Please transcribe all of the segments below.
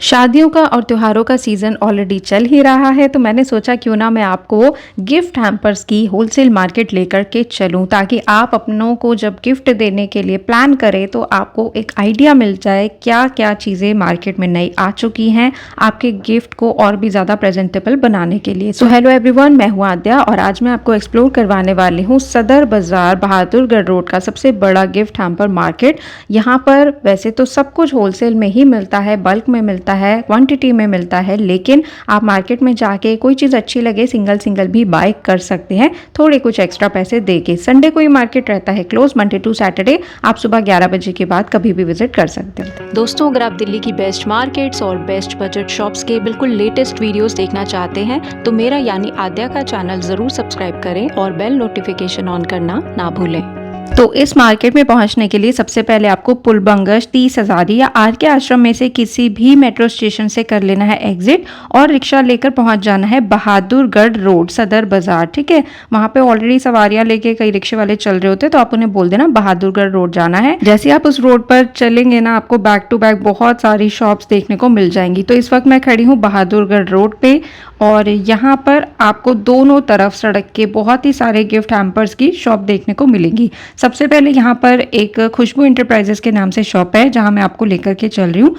शादियों का और त्योहारों का सीज़न ऑलरेडी चल ही रहा है, तो मैंने सोचा क्यों ना मैं आपको गिफ्ट हैम्पर्स की होलसेल मार्केट लेकर के चलूं, ताकि आप अपनों को जब गिफ्ट देने के लिए प्लान करें तो आपको एक आइडिया मिल जाए क्या क्या चीज़ें मार्केट में नई आ चुकी हैं आपके गिफ्ट को और भी ज़्यादा प्रेजेंटेबल बनाने के लिए। सो हेलो एवरीवन, मैं हूं आद्या और आज मैं आपको एक्सप्लोर करवाने वाली हूं सदर बाज़ार बहादुरगढ़ रोड का सबसे बड़ा गिफ्ट हैम्पर मार्केट। यहाँ पर वैसे तो सब कुछ होलसेल में ही मिलता है, बल्क में मिलता है, क्वांटिटी में मिलता है, लेकिन आप मार्केट में जाके कोई चीज़ अच्छी लगे सिंगल सिंगल भी बाय कर सकते हैं थोड़े कुछ एक्स्ट्रा पैसे देके। संडे को ये मार्केट रहता है क्लोज, मंडे टू सैटरडे आप सुबह 11 बजे के बाद कभी भी विजिट कर सकते हैं। दोस्तों, अगर आप दिल्ली की बेस्ट मार्केट्स और बेस्ट बजट शॉप्स के बिल्कुल लेटेस्ट वीडियोस देखना चाहते हैं तो मेरा यानी आद्या का चैनल जरूर सब्सक्राइब करें और बेल नोटिफिकेशन ऑन करना ना भूलें। तो इस मार्केट में पहुंचने के लिए सबसे पहले आपको पुल बंगश 30 हज़ारी या आर के आश्रम में से किसी भी मेट्रो स्टेशन से कर लेना है एग्जिट और रिक्शा लेकर पहुंच जाना है बहादुरगढ़ रोड सदर बाजार। ठीक है, वहां पे ऑलरेडी सवारियां लेके कई रिक्शे वाले चल रहे होते हैं, तो आप उन्हें बोल देना बहादुरगढ़ रोड जाना है। जैसे आप उस रोड पर चलेंगे ना, आपको बैक टू बैक बहुत सारी शॉप्स देखने को मिल जाएंगी। तो इस वक्त मैं खड़ी हूँ बहादुरगढ़ रोड पे और यहाँ पर आपको दोनों तरफ सड़क के बहुत ही सारे गिफ्ट हैम्पर्स की शॉप देखने को मिलेंगी। सबसे पहले यहाँ पर एक खुशबू इंटरप्राइजेस के नाम से शॉप है जहाँ मैं आपको लेकर के चल रही हूँ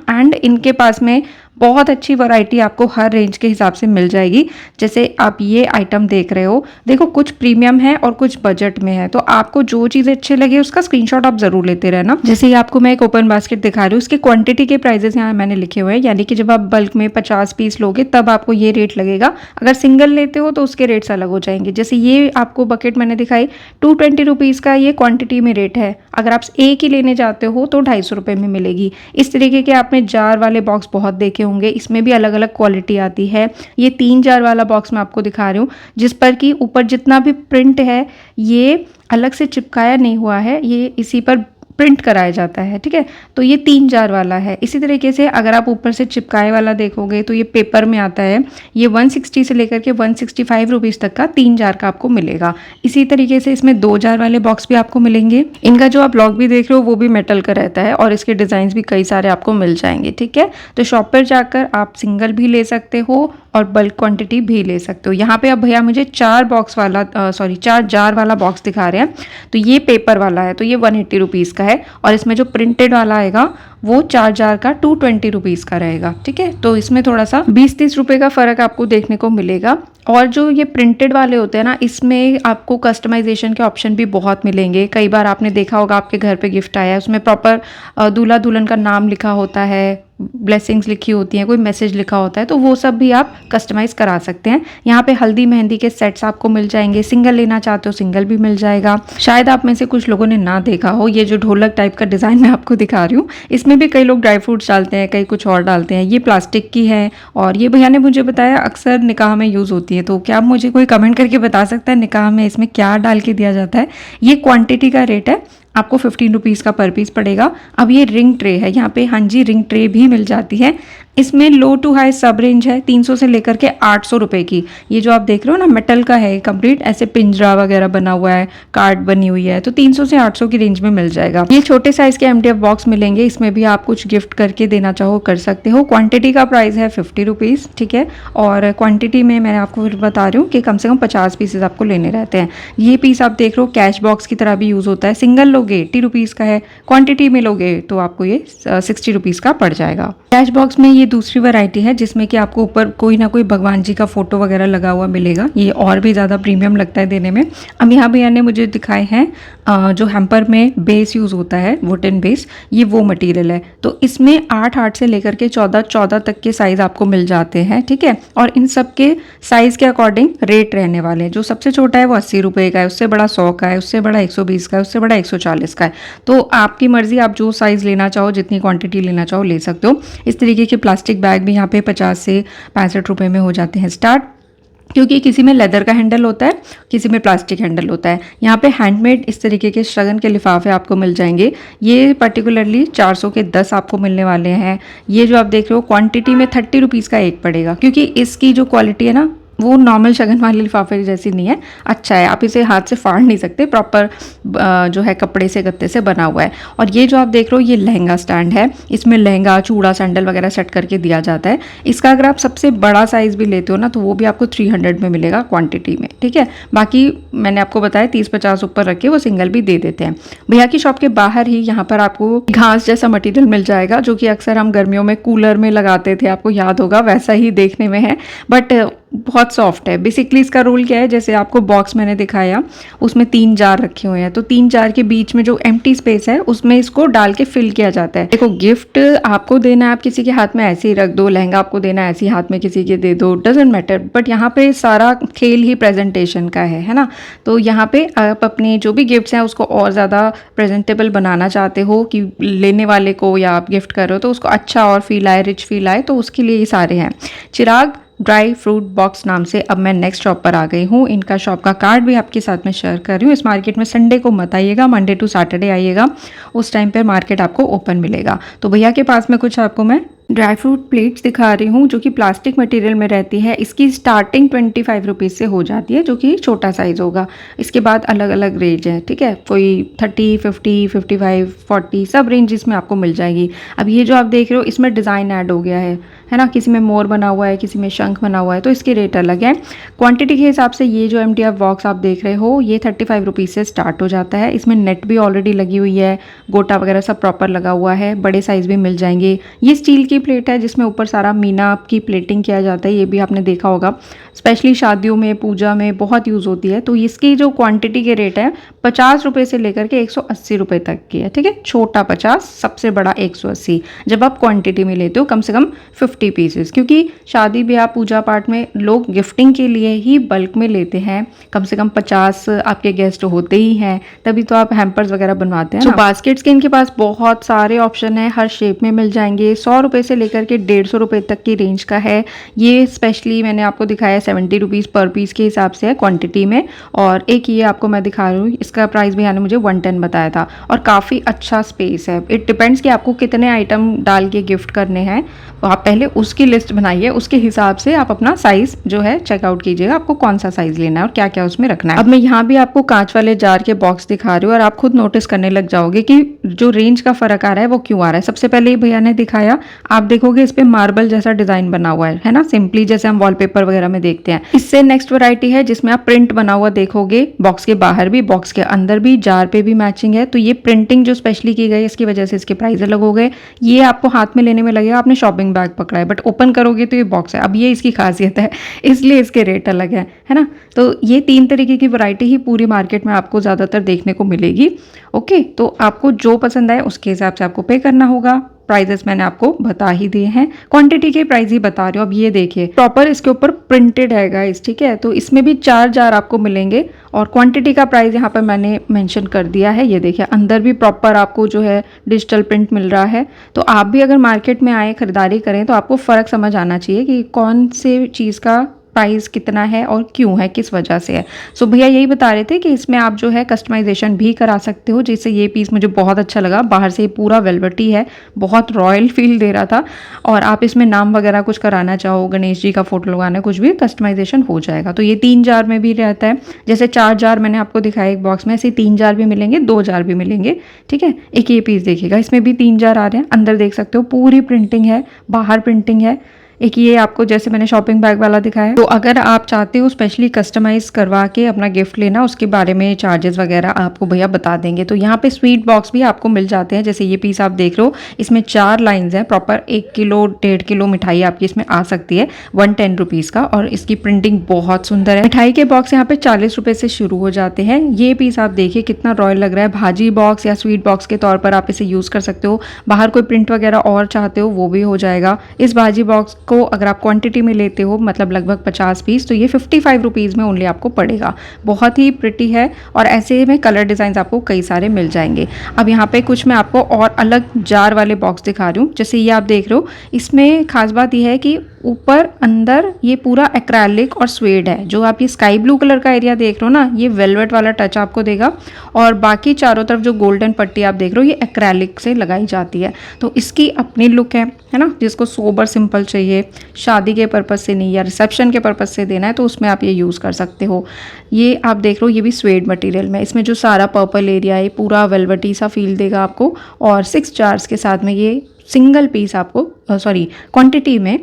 एंड इनके पास में बहुत अच्छी वैरायटी आपको हर रेंज के हिसाब से मिल जाएगी। जैसे आप ये आइटम देख रहे हो, देखो कुछ प्रीमियम है और कुछ बजट में है, तो आपको जो चीज़ अच्छी लगे उसका स्क्रीनशॉट आप जरूर लेते रहना। जैसे आपको मैं एक ओपन बास्केट दिखा रही हूँ, उसकी क्वांटिटी के प्राइजेस यहाँ मैंने लिखे हुए हैं, यानी कि जब आप बल्क में 50 पीस लोगे तब आपको ये रेट लगेगा। अगर सिंगल लेते हो तो उसके रेट्स अलग हो जाएंगे। जैसे ये आपको बकेट मैंने दिखाई 220 रुपीज़ का ये क्वांटिटी में रेट है। अगर आप एक ही लेने जाते हो तो 250 रुपये में मिलेगी। इस तरीके के आपने जार वाले बॉक्स बहुत देखे होंगे, इसमें भी अलग अलग क्वालिटी आती है। ये 3 जार वाला बॉक्स मैं आपको दिखा रही हूँ जिस पर कि ऊपर जितना भी प्रिंट है ये अलग से चिपकाया नहीं हुआ है, ये इसी पर प्रिंट कराया जाता है। ठीक है, तो ये 3 जार वाला है। इसी तरीके से अगर आप ऊपर से चिपकाए वाला देखोगे तो ये पेपर में आता है। ये 160 से लेकर के 165 रुपीज़ तक का 3 जार का आपको मिलेगा। इसी तरीके से इसमें 2 जार वाले बॉक्स भी आपको मिलेंगे। इनका जो आप लॉक भी देख रहे हो वो भी मेटल का रहता है और इसके डिज़ाइन भी कई सारे आपको मिल जाएंगे। ठीक है, तो शॉप पर जाकर आप सिंगल भी ले सकते हो और बल्क क्वांटिटी भी ले सकते हो। यहाँ पे अब भैया मुझे 4 जार वाला बॉक्स दिखा रहे हैं, तो ये पेपर वाला है तो ये 180 रुपीज़ का है और इसमें जो प्रिंटेड वाला आएगा वो 4 जार का 220 रुपीज़ का रहेगा। ठीक है, तो इसमें थोड़ा सा 20-30 रुपये का फ़र्क आपको देखने को मिलेगा। और जो ये प्रिंटेड वाले होते हैं ना, इसमें आपको कस्टमाइजेशन के ऑप्शन भी बहुत मिलेंगे। कई बार आपने देखा होगा आपके घर पे गिफ्ट आया है, उसमें प्रॉपर दूल्हा दुल्हन का नाम लिखा होता है, ब्लेसिंग्स लिखी होती हैं, कोई मैसेज लिखा होता है, तो वो सब भी आप कस्टमाइज़ करा सकते हैं। यहाँ पे हल्दी मेहंदी के सेट्स आपको मिल जाएंगे। सिंगल लेना चाहते हो सिंगल भी मिल जाएगा। शायद आप में से कुछ लोगों ने ना देखा हो, ये जो ढोलक टाइप का डिज़ाइन मैं आपको दिखा रही हूँ, इसमें भी कई लोग ड्राई फ्रूट्स डालते हैं, कई कुछ और डालते हैं। ये प्लास्टिक की है और ये भैया ने मुझे बताया अक्सर निकाह में यूज़ होती है। तो क्या मुझे कोई कमेंट करके बता सकता है निकाह में इसमें क्या डाल के दिया जाता है? ये क्वांटिटी का रेट है, आपको 15 रुपीज़ का पर पीस पड़ेगा। अब ये रिंग ट्रे है, यहाँ पे हाँ जी रिंग ट्रे भी मिल जाती है। इसमें लो टू हाई सब रेंज है, 300 से लेकर के 800 रुपये की। ये जो आप देख रहे हो ना मेटल का है कंप्लीट, ऐसे पिंजरा वगैरह बना हुआ है, कार्ड बनी हुई है, तो 300 से 800 की रेंज में मिल जाएगा। ये छोटे साइज के MDF बॉक्स मिलेंगे, इसमें भी आप कुछ गिफ्ट करके देना चाहो कर सकते हो। क्वांटिटी का प्राइस है 50 रुपीज़। ठीक है, और क्वांटिटी में मैंने आपको फिर बता रही हूँ कि कम से कम 50 पीसेज आपको लेने रहते हैं। ये पीस आप देख रहे हो कैश बॉक्स की तरह भी यूज़ होता है। सिंगल लोगे 80 रुपीज़ का है, क्वांटिटी में लोगे तो आपको ये 60 रुपीज़ का पड़ जाएगा। कैश बॉक्स में ये दूसरी वैरायटी है जिसमें कि आपको ऊपर कोई ना कोई भगवान जी का फोटो वगैरह लगा हुआ मिलेगा। ये और भी ज़्यादा प्रीमियम लगता है देने में। अब यहाँ भैया ने मुझे दिखाए हैं जो हैम्पर में बेस यूज़ होता है, वुडन बेस, ये वो मटेरियल है। तो इसमें 8 से लेकर के 14 तक के साइज़ आपको मिल जाते हैं। ठीक है, और इन सब के साइज़ के अकॉर्डिंग रेट रहने वाले हैं। जो सबसे छोटा है वो 80 रुपये का है, उससे बड़ा 100 का है, उससे बड़ा 120 का है, उससे बड़ा 140 का है। तो आपकी मर्जी, आप जो साइज़ लेना चाहो, जितनी क्वांटिटी लेना चाहो ले सकते हो। इस तरीके के प्लास्टिक बैग भी यहाँ पे 50 से 65 रुपये में हो जाते हैं स्टार्ट, क्योंकि किसी में लेदर का हैंडल होता है, किसी में प्लास्टिक हैंडल होता है। यहाँ पे हैंडमेड इस तरीके के शगन के लिफाफे आपको मिल जाएंगे। ये पर्टिकुलरली 400 के 10 आपको मिलने वाले हैं। ये जो आप देख रहे हो क्वांटिटी में 30 रुपीज़ का एक पड़ेगा, क्योंकि इसकी जो क्वालिटी है ना वो नॉर्मल शगन वाले लिफाफे जैसी नहीं है, अच्छा है, आप इसे हाथ से फाड़ नहीं सकते, प्रॉपर जो है कपड़े से गत्ते से बना हुआ है। और ये जो आप देख रहे हो ये लहंगा स्टैंड है, इसमें लहंगा चूड़ा सैंडल वगैरह सेट करके दिया जाता है। इसका अगर आप सबसे बड़ा साइज़ भी लेते हो ना तो वो भी आपको 300 में मिलेगा क्वांटिटी में, ठीक है। बाकी मैंने आपको बताया 30-50 ऊपर रख के वो सिंगल भी दे देते हैं। भैया की शॉप के बाहर ही यहाँ पर आपको घास जैसा मटेरियल मिल जाएगा, जो कि अक्सर हम गर्मियों में कूलर में लगाते थे, आपको याद होगा, वैसा ही देखने में है, बट बहुत सॉफ्ट है। बेसिकली इसका रोल क्या है, जैसे आपको बॉक्स मैंने दिखाया उसमें 3 जार रखे हुए हैं, तो 3 जार के बीच में जो एम्प्टी स्पेस है उसमें इसको डाल के फिल किया जाता है। देखो, गिफ्ट आपको देना है, आप किसी के हाथ में ऐसे ही रख दो, लहंगा आपको देना है ऐसे ही हाथ में किसी के दे दो, डजेंट मैटर, बट यहाँ पे सारा खेल ही प्रेजेंटेशन का है ना। तो यहाँ पे आप अपने जो भी गिफ्ट्स हैं उसको और ज़्यादा प्रेजेंटेबल बनाना चाहते हो कि लेने वाले को या आप गिफ्ट कर रहे हो तो उसको अच्छा और फील आए, रिच फील आए, तो उसके लिए ये सारे हैं। चिराग ड्राई फ्रूट बॉक्स नाम से अब मैं नेक्स्ट शॉप पर आ गई हूँ। इनका शॉप का कार्ड भी आपके साथ में शेयर कर रही हूँ। इस मार्केट में संडे को मत आइएगा, मंडे टू सैटरडे आइएगा, उस टाइम पर मार्केट आपको ओपन मिलेगा। तो भैया के पास में कुछ आपको मैं ड्राई फ्रूट प्लेट्स दिखा रही हूँ जो कि प्लास्टिक मटेरियल में रहती है। इसकी स्टार्टिंग 25 रुपीज़ से हो जाती है, जो कि छोटा साइज़ होगा। इसके बाद अलग अलग रेंज है, ठीक है, कोई 30, 50, 55, 40 सब रेंज इसमें आपको मिल जाएगी। अब ये जो आप देख रहे हो इसमें डिज़ाइन ऐड हो गया है ना, किसी में मोर बना हुआ है, किसी में शंख बना हुआ है, तो इसके रेट अलग है। क्वांटिटी के हिसाब से ये जो MDF बॉक्स आप देख रहे हो ये 35 रुपीज़ से स्टार्ट हो जाता है। इसमें नेट भी ऑलरेडी लगी हुई है, गोटा वगैरह सब प्रॉपर लगा हुआ है, बड़े साइज़ भी मिल जाएंगे। ये स्टील की प्लेट है जिसमें ऊपर सारा मीना की प्लेटिंग किया जाता है, ये भी आपने देखा होगा, स्पेशली शादियों में, पूजा में बहुत यूज़ होती है। तो इसकी जो क्वांटिटी के रेट है 50 रुपये से लेकर के 180 रुपये तक की है, ठीक है, छोटा 50, सबसे बड़ा 180, जब आप क्वांटिटी में लेते हो कम से कम 50 पीसेस, क्योंकि शादी ब्याह पूजा पाठ में लोग गिफ्टिंग के लिए ही बल्क में लेते हैं। कम से कम 50 आपके गेस्ट होते ही हैं, तभी तो आप हैम्पर्स वगैरह बनवाते हैं। तो बास्केट्स के इनके पास बहुत सारे ऑप्शन है, हर शेप में मिल जाएंगे। 100 रुपये से लेकर के 150 रुपये तक की रेंज का है। ये स्पेशली मैंने आपको दिखाया 70 रुपीज़ पर पीस के हिसाब से है क्वांटिटी में। और एक ये आपको मैं दिखा रही हूँ, इसका प्राइस भी यानी मुझे 110 बताया था, और काफ़ी अच्छा स्पेस है। इट डिपेंड्स कि आपको कितने आइटम डाल के गिफ्ट करने हैं, तो आप पहले उसकी लिस्ट बनाइए, उसके हिसाब से आप अपना साइज़ जो है चेकआउट कीजिएगा, आपको कौन सा साइज़ लेना है और क्या क्या उसमें रखना है। अब मैं यहाँ भी आपको कांच वाले जार के बॉक्स दिखा रही हूँ और आप खुद नोटिस करने लग जाओगे कि जो रेंज का फ़र्क आ रहा है वो क्यों आ रहा है। सबसे पहले ये भैया ने दिखाया, आप देखोगे इस पे मार्बल जैसा डिज़ाइन बना हुआ है ना, सिंपली जैसे हम वॉलपेपर वगैरह में देखते हैं। इससे नेक्स्ट वैरायटी है जिसमें आप प्रिंट बना हुआ देखोगे, बॉक्स के बाहर भी, बॉक्स के अंदर भी, जार पे भी मैचिंग है। तो ये प्रिंटिंग जो स्पेशली की गई है इसकी वजह से इसके प्राइस अलग हो गए। ये आपको हाथ में लेने में लगेगा आपने शॉपिंग बैग पकड़ा है, बट ओपन करोगे तो ये बॉक्स है। अब ये इसकी खासियत है, इसलिए इसके रेट अलग है ना। तो ये 3 तरीके की वैरायटी ही पूरी मार्केट में आपको ज़्यादातर देखने को मिलेगी। ओके, तो आपको जो पसंद आए उसके हिसाब से आपको पे करना होगा। प्राइजेस मैंने आपको बता ही दिए हैं, क्वांटिटी के प्राइस ही बता रही हूँ। अब ये देखिए प्रॉपर इसके ऊपर प्रिंटेड है गाइस, ठीक है, तो इसमें भी 4 जार आपको मिलेंगे और क्वांटिटी का प्राइस यहाँ पर मैंने मेंशन कर दिया है। ये देखिए अंदर भी प्रॉपर आपको जो है डिजिटल प्रिंट मिल रहा है। तो आप भी अगर मार्केट में आए खरीदारी करें तो आपको फ़र्क समझ आना चाहिए कि कौन से चीज़ का प्राइस कितना है और क्यों है, किस वजह से है। सो भैया यही बता रहे थे कि इसमें आप जो है कस्टमाइजेशन भी करा सकते हो, जैसे ये पीस मुझे बहुत अच्छा लगा, बाहर से ये पूरा वेलवेटी है, बहुत रॉयल फील दे रहा था। और आप इसमें नाम वगैरह कुछ कराना चाहो, गणेश जी का फोटो लगाना, कुछ भी कस्टमाइजेशन हो जाएगा। तो ये 3 जार में भी रहता है, जैसे 4 जार मैंने आपको दिखाया एक बॉक्स में, ऐसे 3 जार भी मिलेंगे, 2 जार भी मिलेंगे, ठीक है। एक ये पीस देखिएगा, इसमें भी 3 जार आ रहे हैं, अंदर देख सकते हो पूरी प्रिंटिंग है, बाहर प्रिंटिंग है। एक ये आपको जैसे मैंने शॉपिंग बैग वाला दिखाया। तो अगर आप चाहते हो स्पेशली कस्टमाइज करवा के अपना गिफ्ट लेना, उसके बारे में चार्जेस वगैरह आपको भैया बता देंगे। तो यहाँ पे स्वीट बॉक्स भी आपको मिल जाते हैं, जैसे ये पीस आप देख रहे हो, इसमें 4 लाइंस हैं, प्रॉपर 1 किलो 1.5 किलो मिठाई आपकी इसमें आ सकती है 110 रुपीज़ का, और इसकी प्रिंटिंग बहुत सुंदर है। मिठाई के बॉक्स यहाँ पे 40 रुपये से शुरू हो जाते हैं। ये पीस आप देखिए कितना रॉयल लग रहा है, भाजी बॉक्स या स्वीट बॉक्स के तौर पर आप इसे यूज़ कर सकते हो। बाहर कोई प्रिंट वगैरह और चाहते हो वो भी हो जाएगा। इस भाजी बॉक्स को अगर आप क्वांटिटी में लेते हो, मतलब लगभग 50 पीस, तो ये 55 रुपीज़ में ओनली आपको पड़ेगा। बहुत ही प्रिटी है और ऐसे में कलर डिज़ाइन आपको कई सारे मिल जाएंगे। अब यहाँ पे कुछ मैं आपको और अलग जार वाले बॉक्स दिखा रही हूँ, जैसे ये आप देख रहे हो, इसमें खास बात यह है कि ऊपर अंदर ये पूरा एक्रेलिक और स्वेड है। जो आप ये स्काई ब्लू कलर का एरिया देख रहे हो ना, ये वेलवेट वाला टच आपको देगा, और बाकी चारों तरफ जो गोल्डन पट्टी आप देख रहे हो ये एक्रेलिक से लगाई जाती है। तो इसकी अपनी लुक है ना, जिसको सोबर सिंपल चाहिए लिए, शादी के पर्पज़ से नहीं या रिसेप्शन के पर्पज़ से देना है तो उसमें आप ये यूज़ कर सकते हो। ये आप देख लो, ये भी स्वेड मटेरियल में, इसमें जो सारा पर्पल एरिया है पूरा वेलवेटी सा फील देगा आपको। और 6 जार्स के साथ में ये सिंगल पीस आपको क्वांटिटी में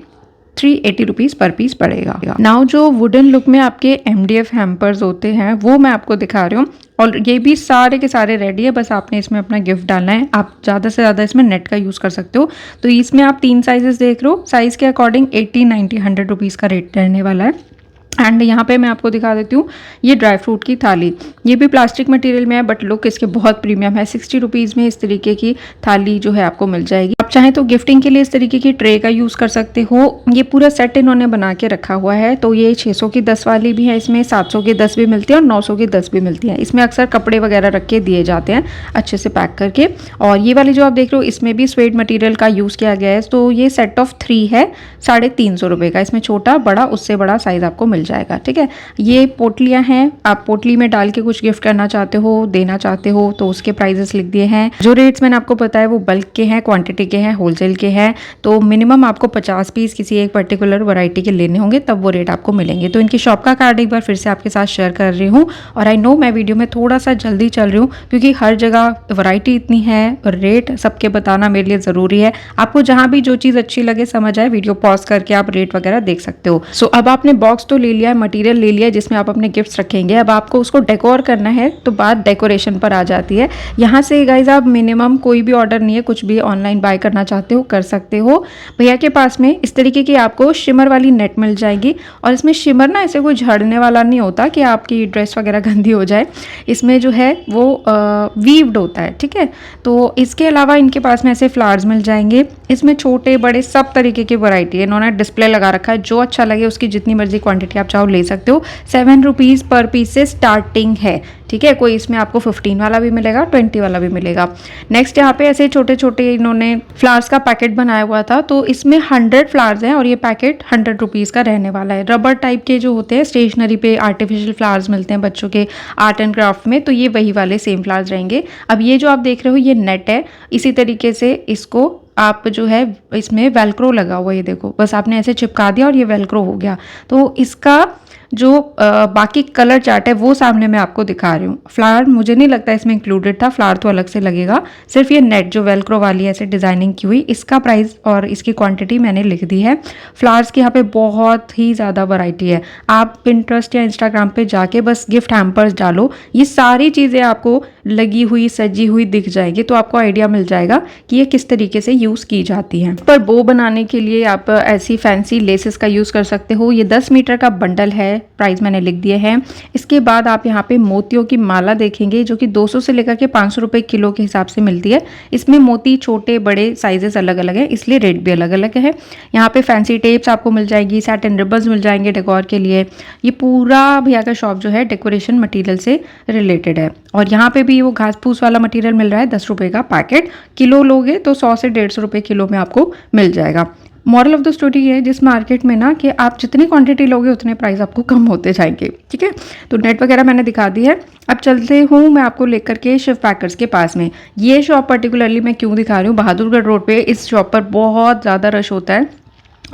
380 रुपीज़ पर पीस पड़ेगा। नाउ जो वुडन लुक में आपके MDF हैम्पर्स होते हैं वो मैं आपको दिखा रही हूँ, और ये भी सारे के सारे रेडी है, बस आपने इसमें अपना गिफ्ट डालना है। आप ज़्यादा से ज़्यादा इसमें नेट का यूज़ कर सकते हो। तो इसमें आप 3 साइजेस देख रहे हो, साइज़ के अकॉर्डिंग 80, 90, 100 रुपीज़ का रेट रहने वाला है। एंड यहाँ पे मैं आपको दिखा देती हूँ ये ड्राई फ्रूट की थाली, ये भी प्लास्टिक मटेरियल में है बट लुक इसके बहुत प्रीमियम है। 60 रुपीज़ में इस तरीके की थाली जो है आपको मिल जाएगी। आप चाहें तो गिफ्टिंग के लिए इस तरीके की ट्रे का यूज़ कर सकते हो। ये पूरा सेट इन्होंने बना के रखा हुआ है। तो ये 600 की 10 वाली भी है, इसमें 700 की 10 भी मिलती है और 900 की 10 भी मिलती है। इसमें अक्सर कपड़े वगैरह रख के दिए जाते हैं अच्छे से पैक करके। और ये वाली जो आप देख रहे हो इसमें भी स्वेड मटेरियल का यूज़ किया गया है। तो ये सेट ऑफ 3 है, 350 रुपये का। इसमें छोटा बड़ा उससे बड़ा साइज़ आपको मिल जाएगा, ठीक है। ये पोटलियाँ हैं, आप पोटली में डाल के कुछ गिफ्ट करना चाहते हो, देना चाहते हो तो उसके प्राइजेस लिख दिए हैं। जो रेट्स मैंने आपको बताया वो बल्क के हैं, क्वांटिटी के हैं, होलसेल के हैं। तो मिनिमम आपको 50 पीस किसी एक पर्टिकुलर वैरायटी के लेने होंगे तब वो रेट आपको मिलेंगे। तो इनकी शॉप का कार्ड एक बार फिर से आपके साथ शेयर कर रही हूँ। और आई नो मैं वीडियो में थोड़ा सा जल्दी चल रही हूँ क्योंकि हर जगह वैरायटी इतनी है और रेट सबके बताना मेरे लिए ज़रूरी है। आपको जहाँ भी जो चीज़ अच्छी लगे समझ आए, वीडियो पॉज करके आप रेट वगैरह देख सकते हो। सो अब आपने बॉक्स तो ले लिया है, मटीरियल ले लिया जिसमें आप अपने गिफ्ट्स रखेंगे। अब आपको उसको डेकोर करना है तो बात डेकोरेशन पर आ जाती है। यहाँ से गाइज आप मिनिमम कोई भी ऑर्डर नहीं है, कुछ भी ऑनलाइन बाय करना चाहते हो कर सकते हो। भैया के पास में इस तरीके की आपको शिमर वाली नेट मिल जाएगी। और इसमें शिमर ना ऐसे कोई झड़ने वाला नहीं होता कि आपकी ड्रेस वगैरह गंदी हो जाए। इसमें जो है वो वीव्ड होता है, ठीक है। तो इसके अलावा इनके पास में ऐसे फ्लावर्स मिल जाएंगे। इसमें छोटे बड़े सब तरीके की वैरायटी है। इन्होंने डिस्प्ले लगा रखा है, जो अच्छा लगे उसकी जितनी मर्जी क्वांटिटी आप चाहो ले सकते हो। 7 रुपीज़ पर पीस से स्टार्टिंग है, ठीक है। कोई इसमें आपको 15 वाला भी मिलेगा, 20 वाला भी मिलेगा। नेक्स्ट यहाँ पे ऐसे छोटे छोटे इन्होंने फ्लावर्स का पैकेट बनाया हुआ था। तो इसमें 100 फ्लावर्स हैं और ये पैकेट 100 रुपीज़ का रहने वाला है। रबर टाइप के जो होते हैं स्टेशनरी पे आर्टिफिशियल फ्लावर्स मिलते हैं बच्चों के आर्ट एंड क्राफ्ट में, तो ये वही वाले सेम फ्लावर्स रहेंगे। अब ये जो आप देख रहे हो ये नेट है, इसी तरीके से इसको आप जो है इसमें वेलक्रो लगा हुआ है, ये देखो बस आपने ऐसे चिपका दिया और ये वेलक्रो हो गया। तो इसका जो बाकी कलर चार्ट है वो सामने मैं आपको दिखा रही हूँ। फ्लावर मुझे नहीं लगता इसमें इंक्लूडेड था, फ्लावर तो अलग से लगेगा। सिर्फ ये नेट जो वेलक्रो वाली ऐसे डिजाइनिंग की हुई, इसका प्राइस और इसकी क्वांटिटी मैंने लिख दी है। फ्लावर्स की यहाँ पे बहुत ही ज़्यादा वैरायटी है। आप पिंटरेस्ट या इंस्टाग्राम पे जाके बस गिफ्ट हैम्पर्स डालो, ये सारी चीज़ें आपको लगी हुई सजी हुई दिख जाएगी। तो आपको आइडिया मिल जाएगा कि ये किस तरीके से यूज़ की जाती हैं। पर बो बनाने के लिए आप ऐसी फैंसी लेसेस का यूज़ कर सकते हो। ये 10 मीटर का बंडल है, प्राइस मैंने लिख दिए हैं। इसके बाद आप यहाँ पे मोतियों की माला देखेंगे जो कि 200 से लेकर के 500 रुपये किलो के हिसाब से मिलती है। इसमें मोती छोटे बड़े साइजेस अलग अलग है, इसलिए रेट भी अलग अलग है। यहाँ पे फैंसी टेप्स आपको मिल जाएगी, सैटिन रिबन्स मिल जाएंगे डेकोर के लिए। ये पूरा भैया का शॉप जो है डेकोरेशन मटेरियल से रिलेटेड है। और यहाँ पे भी वो घास फूस वाला मटेरियल मिल रहा है 10 रुपये का पैकेट। किलो लोगे तो 100 से 150 रुपये किलो में आपको मिल जाएगा। मॉरल ऑफ द स्टोरी ये है जिस मार्केट में ना कि आप जितनी क्वांटिटी लोगे उतने प्राइस आपको कम होते जाएंगे, ठीक है। तो नेट वगैरह मैंने दिखा दी है। अब चलते हूँ मैं आपको लेकर के शिव पैकर्स के पास में। ये शॉप पर्टिकुलरली मैं क्यों दिखा रही हूँ, बहादुरगढ़ रोड पे इस शॉप पर बहुत ज़्यादा रश होता है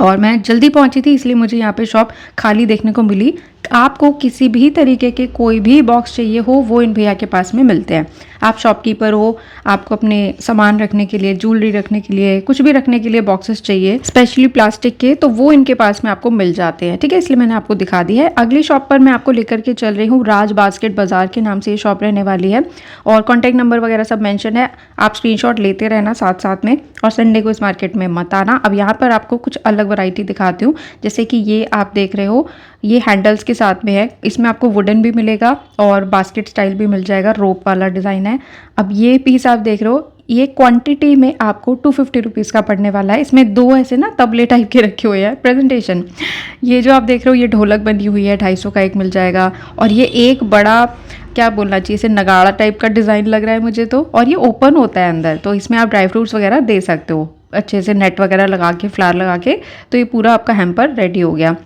और मैं जल्दी पहुंची थी इसलिए मुझे यहाँ पे शॉप खाली देखने को मिली। आपको किसी भी तरीके के कोई भी बॉक्स चाहिए हो वो इन भैया के पास में मिलते हैं। आप शॉपकीपर हो, आपको अपने सामान रखने के लिए, ज्वेलरी रखने के लिए, कुछ भी रखने के लिए बॉक्सेस चाहिए स्पेशली प्लास्टिक के, तो वो इनके पास में आपको मिल जाते हैं, ठीक है। इसलिए मैंने आपको दिखा दी है। अगली शॉप पर मैं आपको लेकर के चल रही हूँ। राज बास्केट बाजार के नाम से ये शॉप रहने वाली है और कॉन्टैक्ट नंबर वगैरह सब मेंशन है। आप स्क्रीनशॉट लेते रहना साथ साथ में, और संडे को इस मार्केट में मत आना। अब यहाँ पर आपको कुछ अलग वैरायटी दिखाती हूँ, जैसे कि ये आप देख रहे हो ये हैंडल्स के साथ में है। इसमें आपको वुडन भी मिलेगा और बास्केट स्टाइल भी मिल जाएगा, रोप वाला डिज़ाइन है। अब ये पीस आप देख रहे हो ये क्वांटिटी में आपको 250 रुपीज़ का पड़ने वाला है। इसमें दो ऐसे ना तबले टाइप के रखे हुए हैं प्रेजेंटेशन। ये जो आप देख रहे हो ये ढोलक बनी हुई है, 250 का एक मिल जाएगा। और ये एक बड़ा क्या बोलना चाहिए, इसे नगाड़ा टाइप का डिज़ाइन लग रहा है मुझे तो, और ये ओपन होता है अंदर, तो इसमें आप ड्राई फ्रूट्स वगैरह दे सकते हो अच्छे से नेट वगैरह लगा के, फ्लावर लगा के। तो ये पूरा आपका हैम्पर रेडी हो गया।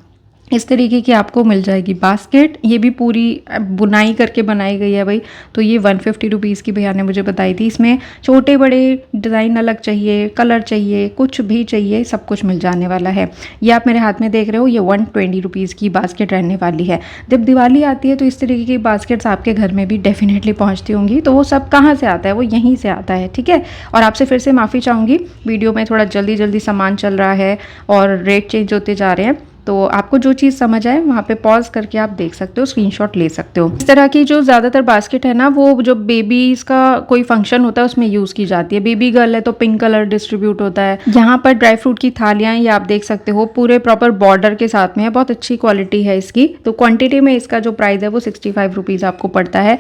इस तरीके की आपको मिल जाएगी बास्केट। ये भी पूरी बुनाई करके बनाई गई है भाई। तो ये 150 रुपीज़ की भैया ने मुझे बताई थी। इसमें छोटे बड़े डिज़ाइन अलग चाहिए, कलर चाहिए, कुछ भी चाहिए, सब कुछ मिल जाने वाला है। ये आप मेरे हाथ में देख रहे हो, ये 120 रुपीज़ की बास्केट रहने वाली है। जब दिवाली आती है तो इस तरीके की बास्केट्स आपके घर में भी डेफिनेटली पहुँचती होंगी। तो वो सब कहाँ से आता है? वो यहीं से आता है, ठीक है। और आपसे फिर से माफ़ी चाहूँगी, वीडियो में थोड़ा जल्दी जल्दी सामान चल रहा है और रेट चेंज होते जा रहे हैं। तो आपको जो चीज़ समझ आए वहाँ पे पॉज करके आप देख सकते हो, स्क्रीनशॉट ले सकते हो। इस तरह की जो ज़्यादातर बास्केट है ना, वो जो बेबीज का कोई फंक्शन होता है उसमें यूज़ की जाती है। बेबी गर्ल है तो पिंक कलर डिस्ट्रीब्यूट होता है। यहाँ पर ड्राई फ्रूट की थालियाँ ये आप देख सकते हो, पूरे प्रॉपर बॉर्डर के साथ में है, बहुत अच्छी क्वालिटी है इसकी। तो क्वांटिटी में इसका जो प्राइस है वो 65 रुपीज़ आपको पड़ता है।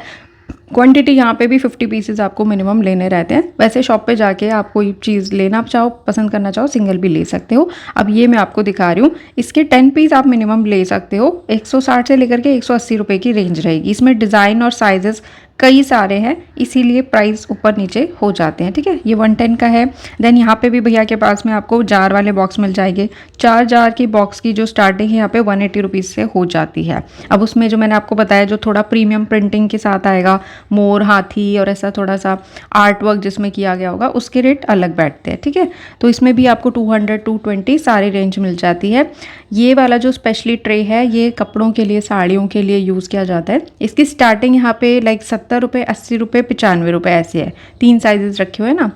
क्वांटिटी यहाँ पे भी 50 पीसेज आपको मिनिमम लेने रहते हैं। वैसे शॉप पे जाके आप कोई चीज़ लेना चाहो, पसंद करना चाहो, सिंगल भी ले सकते हो। अब ये मैं आपको दिखा रही हूँ, इसके 10 पीस आप मिनिमम ले सकते हो। 160 से लेकर के 180 रुपये की रेंज रहेगी। इसमें डिज़ाइन और साइजेस कई सारे हैं, इसीलिए प्राइस ऊपर नीचे हो जाते हैं, ठीक है। ये 110 का है। देन यहाँ पे भी भैया के पास में आपको जार वाले बॉक्स मिल जाएंगे। 4 जार की बॉक्स की जो स्टार्टिंग है यहाँ पे 180 रुपीज़ से हो जाती है। अब उसमें जो मैंने आपको बताया, जो थोड़ा प्रीमियम प्रिंटिंग के साथ आएगा, मोर, हाथी और ऐसा थोड़ा सा आर्ट वर्क जिसमें किया गया होगा, उसके रेट अलग बैठते हैं, ठीक है। तो इसमें भी आपको 200, 220 सारी रेंज मिल जाती है। ये वाला जो स्पेशली ट्रे है, ये कपड़ों के लिए, साड़ियों के लिए यूज़ किया जाता है। इसकी स्टार्टिंग यहाँ पे लाइक 70 रुपये, 80 रुपये, 95 रुपये ऐसे है। 3 साइजेस रखे हुए हैं ना।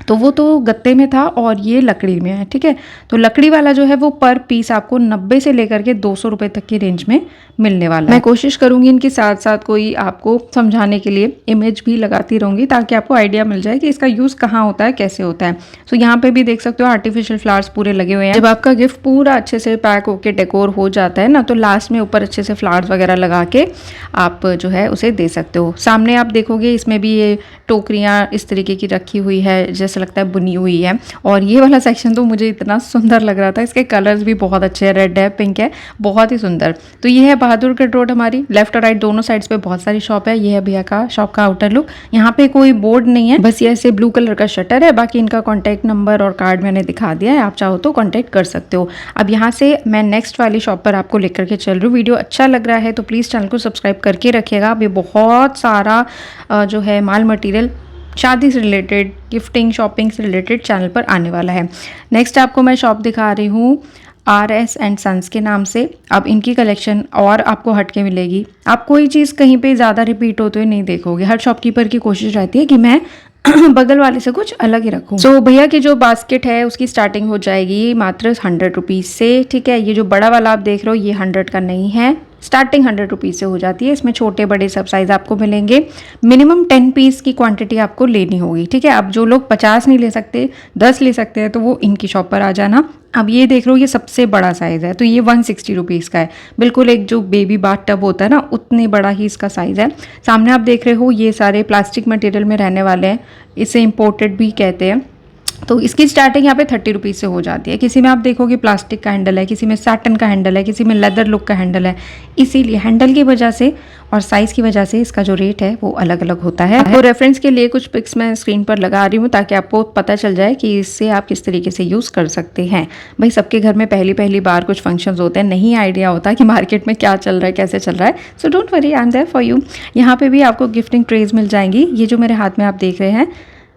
तो वो तो गत्ते में था और ये लकड़ी में है, ठीक है। तो लकड़ी वाला जो है वो पर पीस आपको 90 से लेकर के 200 रुपये तक की रेंज में मिलने वाला है। मैं कोशिश करूंगी इनके साथ साथ कोई आपको समझाने के लिए इमेज भी लगाती रहूंगी, ताकि आपको आइडिया मिल जाए कि इसका यूज़ कहाँ होता है, कैसे होता है। तो यहाँ पे भी देख सकते हो आर्टिफिशियल फ्लावर्स पूरे लगे हुए हैं। जब आपका गिफ्ट पूरा अच्छे से पैक होके डेकोर हो जाता है ना, तो लास्ट में ऊपर अच्छे से फ्लावर्स वगैरह लगा के आप जो है उसे दे सकते हो। सामने आप देखोगे इसमें भी ये टोकरियाँ इस तरीके की रखी हुई है, जैसे लगता है बुनी हुई है। और ये वाला सेक्शन तो मुझे इतना सुंदर लग रहा था, इसके कलर्स भी बहुत अच्छे हैं, रेड है, पिंक है, बहुत ही सुंदर। तो ये है बहादुरगढ़ रोड, हमारी लेफ्ट और राइट दोनों साइड्स पे बहुत सारी शॉप है। ये है भैया का शॉप का आउटर लुक। यहाँ पे कोई बोर्ड नहीं है, बस ये ऐसे ब्लू कलर का शटर है। बाकी इनका कॉन्टैक्ट नंबर और कार्ड मैंने दिखा दिया है, आप चाहो तो कॉन्टैक्ट कर सकते हो। अब यहाँ से मैं नेक्स्ट वाली शॉप पर आपको लेकर के चल रही हूँ। वीडियो अच्छा लग रहा है तो प्लीज़ चैनल को सब्सक्राइब करके रखिएगा। अब ये बहुत सारा जो है माल मटीरियल शादी से रिलेटेड, गिफ्टिंग, शॉपिंग से रिलेटेड चैनल पर आने वाला है। नेक्स्ट आपको मैं शॉप दिखा रही हूँ RS एंड सन्स के नाम से। अब इनकी कलेक्शन और आपको हटके मिलेगी। आप कोई चीज़ कहीं पे ज़्यादा रिपीट होते हुए नहीं देखोगे। हर शॉपकीपर की कोशिश रहती है कि मैं बगल वाले से कुछ अलग ही रखूँ। तो भैया की जो बास्केट है उसकी स्टार्टिंग हो जाएगी मात्र 100 रुपीज़ से, ठीक है। ये जो बड़ा वाला आप देख रहे हो ये 100 का नहीं है, स्टार्टिंग 100 रुपीज़ से हो जाती है। इसमें छोटे बड़े सब साइज़ आपको मिलेंगे। मिनिमम 10 पीस की क्वांटिटी आपको लेनी होगी, ठीक है। अब जो लोग 50 नहीं ले सकते, 10 ले सकते हैं, तो वो इनकी शॉप पर आ जाना। अब ये देख लो, ये सबसे बड़ा साइज़ है, तो ये 160 रुपीज़ का है। बिल्कुल एक जो बेबी बाथ टब होता है ना, उतने बड़ा ही इसका साइज़ है। सामने आप देख रहे हो ये सारे प्लास्टिक मटेरियल में रहने वाले हैं, इसे इम्पोर्टेड भी कहते हैं। तो इसकी स्टार्टिंग यहाँ पे 30 रुपीज़ से हो जाती है। किसी में आप देखोगे प्लास्टिक का हैंडल है, किसी में सैटन का हैंडल है, किसी में लेदर लुक का हैंडल है। इसीलिए हैंडल की वजह से और साइज़ की वजह से इसका जो रेट है वो अलग अलग होता है। तो रेफरेंस के लिए कुछ पिक्स मैं स्क्रीन पर लगा रही हूँ, ताकि आपको पता चल जाए कि इससे आप किस तरीके से यूज़ कर सकते हैं। भाई सबके घर में पहली बार कुछ फंक्शंस होते हैं, नहीं आइडिया होता कि मार्केट में क्या चल रहा है, कैसे चल रहा है। So don't worry, I am there for you. यहाँ पे भी आपको गिफ्टिंग ट्रेज मिल जाएंगी। ये जो मेरे हाथ में आप देख रहे हैं,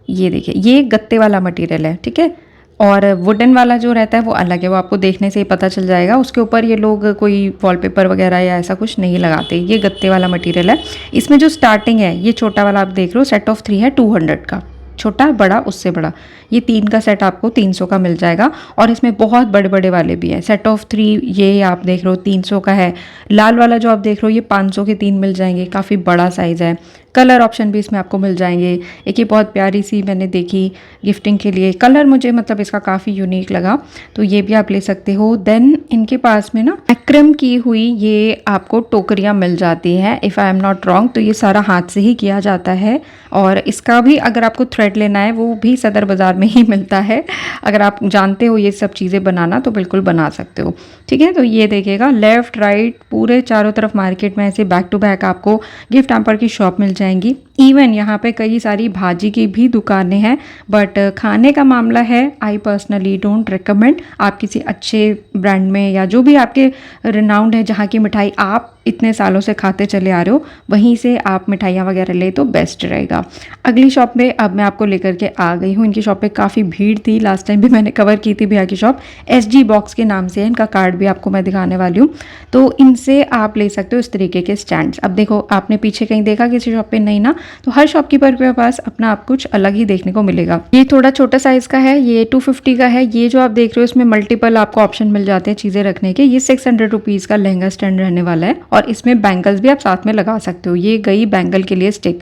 ये देखिए, ये गत्ते वाला मटेरियल है, ठीक है। और वुडन वाला जो रहता है वो अलग है, वो आपको देखने से ही पता चल जाएगा। उसके ऊपर ये लोग कोई वॉलपेपर वगैरह या ऐसा कुछ नहीं लगाते। ये गत्ते वाला मटेरियल है। इसमें जो स्टार्टिंग है, ये छोटा वाला आप देख रहे हो, सेट ऑफ 3 है 200 का। छोटा, बड़ा, उससे बड़ा, ये 3 का सेट आपको 300 का मिल जाएगा। और इसमें बहुत बड़े बड़े वाले भी हैं। सेट ऑफ 3 ये आप देख रहे हो 300 का है। लाल वाला जो आप देख रहे हो ये 500 के 3 मिल जाएंगे, काफ़ी बड़ा साइज़ है। कलर ऑप्शन भी इसमें आपको मिल जाएंगे। एक ये बहुत प्यारी सी मैंने देखी गिफ्टिंग के लिए, कलर मुझे मतलब इसका काफ़ी यूनिक लगा, तो ये भी आप ले सकते हो। देन इनके पास में ना मैक्रम की हुई ये आपको टोकरियाँ मिल जाती हैं, if I am not wrong. तो ये सारा हाथ से ही किया जाता है। और इसका भी अगर आपको थ्रेड लेना है वो भी सदर बाज़ार में ही मिलता है। अगर आप जानते हो ये सब चीज़ें बनाना तो बिल्कुल बना सकते हो, ठीक है। तो ये देखिएगा, लेफ़्ट राइट पूरे चारों तरफ मार्केट में ऐसे बैक टू बैक आपको गिफ्ट हैम्पर की शॉप मिल जाएंगी। इवन यहाँ पे कई सारी भाजी की भी दुकानें हैं, बट खाने का मामला है, आई पर्सनली डोंट रिकमेंड। आप किसी अच्छे ब्रांड में या जो भी आपके रिनाउंड है, जहाँ की मिठाई आप इतने सालों से खाते चले आ रहे हो, वहीं से आप मिठाइयाँ वगैरह ले तो बेस्ट रहेगा। अगली शॉप में अब मैं आपको लेकर के आ गई हूँ। इनकी शॉप पे काफ़ी भीड़ थी, लास्ट टाइम भी मैंने कवर की थी भैया की शॉप। SG बॉक्स के नाम से है, इनका कार्ड भी आपको मैं दिखाने वाली हूँ। तो इनसे आप ले सकते हो इस तरीके के स्टैंड्स। अब देखो, आपने पीछे कहीं देखा किसी शॉप पे? नहीं ना। तो हर शॉपकीपर के पास अपना आप कुछ अलग ही देखने को मिलेगा। ये थोड़ा छोटा साइज़ का है, ये 250 का है। ये जो आप देख रहे हो, इसमें मल्टीपल आपको ऑप्शन मिल जाते हैं चीज़ें रखने के। ये 600 रुपीज़ का लहंगा स्टैंड रहने वाला है, और इसमें बैंगल्स भी आप साथ में लगा सकते हो। ये गई बैंगल के लिए स्टिक,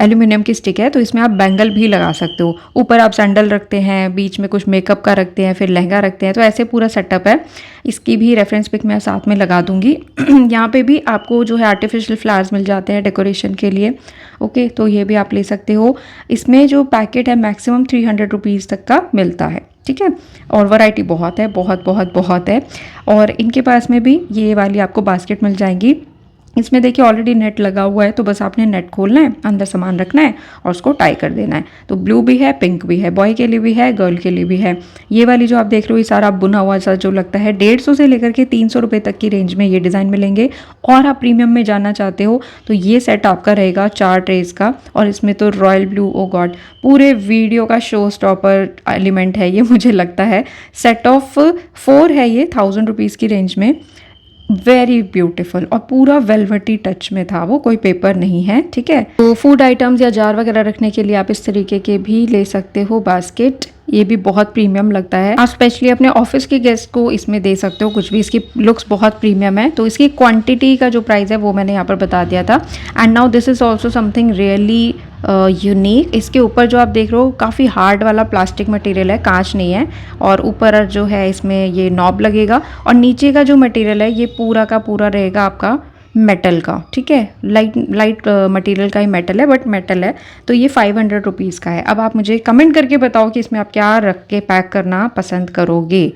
एल्यूमिनियम की स्टिक है, तो इसमें आप बैंगल भी लगा सकते हो। ऊपर आप सैंडल रखते हैं, बीच में कुछ मेकअप का रखते हैं, फिर लहंगा रखते हैं, तो ऐसे पूरा सेटअप है। इसकी भी रेफरेंस पिक मैं साथ में लगा दूंगी। यहाँ पे भी आपको जो है आर्टिफिशियल फ्लावर्स मिल जाते हैं डेकोरेशन के लिए। ओके, तो ये भी आप ले सकते हो। इसमें जो पैकेट है मैक्सिमम 300 रुपीज़ तक का मिलता है, ठीक है। और वैरायटी बहुत है, बहुत बहुत बहुत है। और इनके पास में भी ये वाली आपको बास्केट मिल जाएंगी। इसमें देखिए ऑलरेडी नेट लगा हुआ है, तो बस आपने नेट खोलना है, अंदर सामान रखना है और उसको टाई कर देना है। तो ब्लू भी है, पिंक भी है, बॉय के लिए भी है, गर्ल के लिए भी है। ये वाली जो आप देख रहे हो, ये सारा बुना हुआ सा जो लगता है, 150 से लेकर के 300 रुपये तक की रेंज में ये डिज़ाइन मिलेंगे। और आप प्रीमियम में जाना चाहते हो तो ये सेट आपका रहेगा 4 ट्रेज का। और इसमें तो रॉयल ब्लू, ओ गॉड, पूरे वीडियो का शो स्टॉपर एलिमेंट है ये, मुझे लगता है। सेट ऑफ 4 है ये, 1000 रुपीज़ की रेंज में। वेरी ब्यूटीफुल, और पूरा वेलवेटी टच में था वो, कोई पेपर नहीं है, ठीक है। तो फूड आइटम्स या जार वगैरह रखने के लिए आप इस तरीके के भी ले सकते हो बास्केट। ये भी बहुत प्रीमियम लगता है। आप स्पेशली अपने ऑफिस के गेस्ट को इसमें दे सकते हो कुछ भी। इसकी लुक्स बहुत प्रीमियम है। तो इसकी क्वांटिटी का जो प्राइस है वो मैंने यहाँ पर बता दिया था। And now this is also something really unique. इसके ऊपर जो आप देख रहे हो, काफ़ी हार्ड वाला प्लास्टिक मटेरियल है, कांच नहीं है। और ऊपर जो है इसमें ये नॉब लगेगा, और नीचे का जो मटेरियल है ये पूरा का पूरा रहेगा आपका मेटल का, ठीक है। लाइट मटेरियल का ही मेटल है, बट मेटल है। तो ये 500 रुपीज़ का है। अब आप मुझे कमेंट करके बताओ कि इसमें आप क्या रख के पैक करना पसंद करोगे।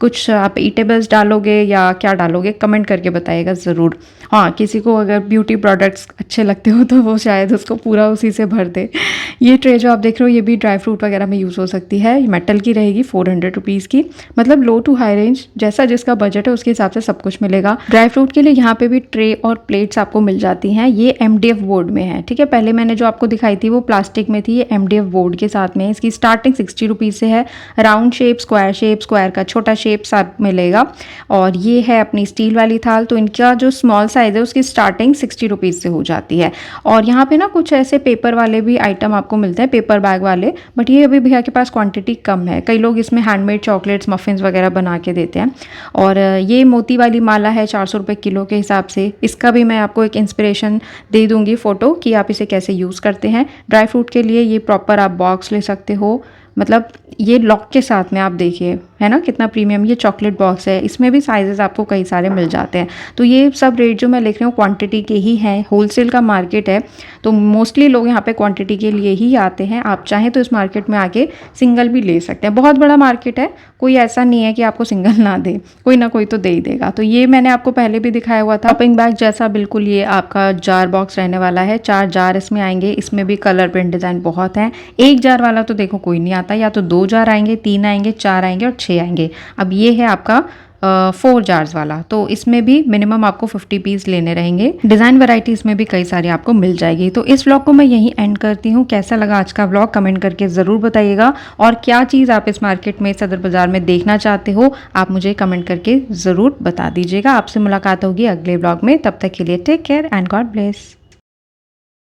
कुछ आप ईटेबल्स डालोगे या क्या डालोगे, कमेंट करके बताइएगा ज़रूर। हाँ, किसी को अगर ब्यूटी प्रोडक्ट्स अच्छे लगते हो तो वो शायद उसको पूरा उसी से भर दे। ये ट्रे जो आप देख रहे हो, ये भी ड्राई फ्रूट वगैरह में यूज़ हो सकती है। ये मेटल की रहेगी, 400 रुपीज़ की। मतलब लो टू हाई रेंज, जैसा जिसका बजट है उसके हिसाब से सब कुछ मिलेगा। ड्राई फ्रूट के लिए यहाँ पे भी ट्रे और प्लेट्स आपको मिल जाती हैं। ये MDF बोर्ड में है, ठीक है। पहले मैंने जो आपको दिखाई थी वो प्लास्टिक में थी, ये MDF बोर्ड के साथ में। इसकी स्टार्टिंग 60 रुपीज़ से है। राउंड शेप, स्क्वायर का छोटा शेप सब मिलेगा। और ये है अपनी स्टील वाली थाल। तो इनका जो स्मॉल साइज़ है उसकी स्टार्टिंग 60 रुपीज़ से हो जाती है। और यहाँ पे ना कुछ ऐसे पेपर वाले भी आइटम आपको मिलते हैं, पेपर बैग वाले, बट ये अभी भैया के पास क्वांटिटी कम है। कई लोग इसमें हैंडमेड चॉकलेट्स, मफिन्स वगैरह बना के देते हैं। और ये मोती वाली माला है 400 रुपये किलो के हिसाब से। इसका भी मैं आपको एक इंस्पिरेशन दे दूंगी फ़ोटो कि आप इसे कैसे यूज़ करते हैं। ड्राई फ्रूट के लिए ये प्रॉपर आप बॉक्स ले सकते हो, मतलब ये लॉक के साथ में। आप देखिए, है ना कितना प्रीमियम। ये चॉकलेट बॉक्स है, इसमें भी साइजेस आपको कई सारे मिल जाते हैं। तो ये सब रेट जो मैं लिख रही हूँ क्वांटिटी के ही हैं। होलसेल का मार्केट है, तो मोस्टली लोग यहाँ पे क्वांटिटी के लिए ही आते हैं। आप चाहें तो इस मार्केट में आके सिंगल भी ले सकते हैं। बहुत बड़ा मार्केट है, कोई ऐसा नहीं है कि आपको सिंगल ना दे, कोई ना कोई तो दे ही देगा। तो ये मैंने आपको पहले भी दिखाया हुआ था, शॉपिंग बैग जैसा बिल्कुल ये आपका जार बॉक्स रहने वाला है। 4 जार इसमें आएंगे। इसमें भी कलर प्रिंट डिज़ाइन बहुत है। एक जार वाला तो देखो कोई नहीं आता, या तो 2 जार आएंगे, 3 आएंगे, 4 आएंगे और 6 आएंगे। अब ये है आपका 4 जार्स वाला, तो इसमें भी मिनिमम आपको 50 पीस लेने रहेंगे। डिज़ाइन वैरायटी इसमें भी कई सारी आपको मिल जाएगी। तो इस व्लॉग को मैं यहीं एंड करती हूँ। कैसा लगा आज का व्लॉग कमेंट करके ज़रूर बताइएगा। और क्या चीज़ आप इस मार्केट में, सदर बाज़ार में देखना चाहते हो, आप मुझे कमेंट करके ज़रूर बता दीजिएगा। आपसे मुलाकात होगी अगले व्लॉग में। तब तक के लिए take care and God bless.